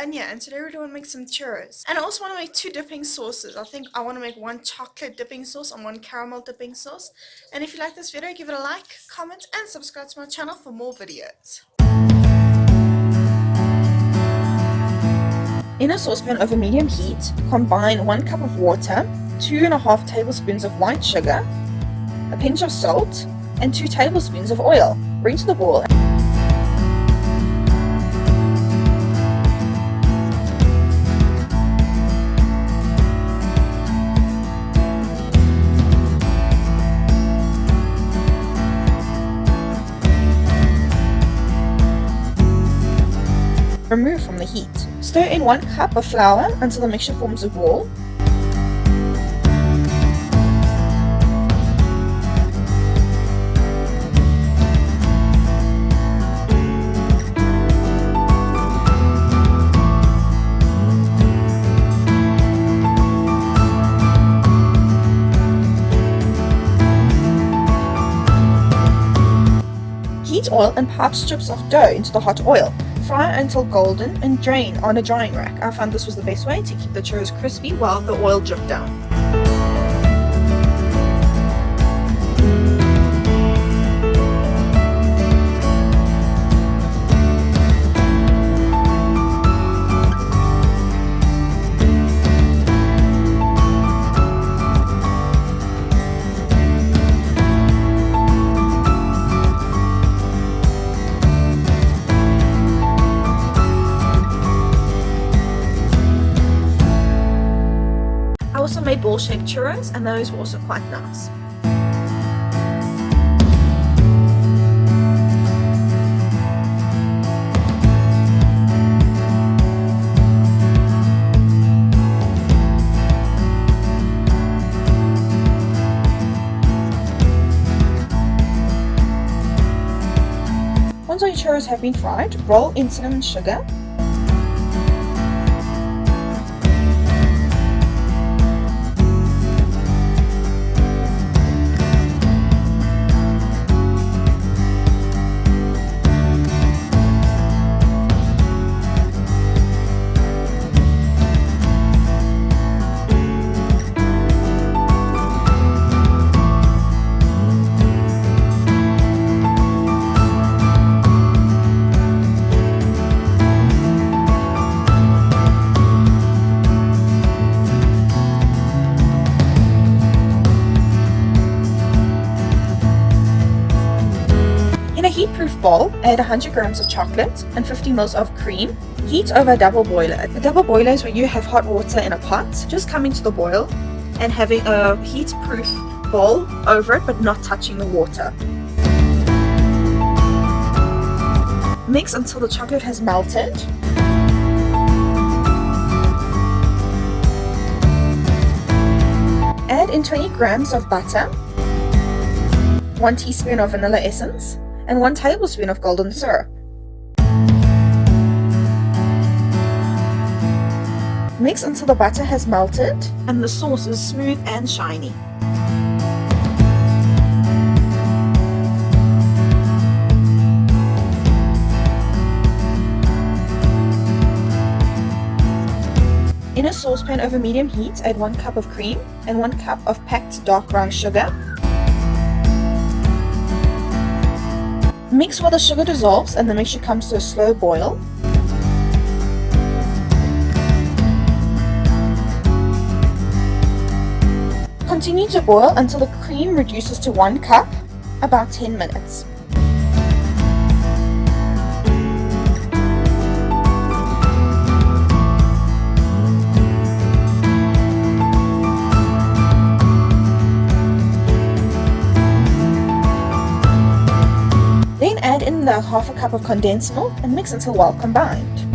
Anya, and today we're going to make some churros. And I also want to make two dipping sauces. I think I want to make one chocolate dipping sauce and one caramel dipping sauce. And if you like this video, give it a like, comment, and subscribe to my channel for more videos. In a saucepan over medium heat, combine 1 cup of water, 2.5 tablespoons of white sugar, a pinch of salt, and 2 tablespoons of oil. Bring to the boil. Remove from the heat. Stir in 1 cup of flour until the mixture forms a ball. Heat oil and pipe strips of dough into the hot oil. Fry until golden and drain on a drying rack. I found this was the best way to keep the churros crispy while the oil dripped down. I also made ball-shaped churros, and those were also quite nice. Once our churros have been fried, roll in cinnamon sugar. In a heat-proof bowl, add 100 grams of chocolate and 50 ml of cream. Heat over a double boiler. A double boiler is where you have hot water in a pot, just coming to the boil, and having a heat-proof bowl over it but not touching the water. Mix until the chocolate has melted. Add in 20 grams of butter, 1 teaspoon of vanilla essence, and 1 tablespoon of golden syrup. Mix until the butter has melted and the sauce is smooth and shiny. In a saucepan over medium heat, add 1 cup of cream and 1 cup of packed dark brown sugar. Mix while the sugar dissolves and the mixture comes to a slow boil. Continue to boil until the cream reduces to 1 cup, about 10 minutes. Then add in the half a cup of condensed milk and mix until well combined.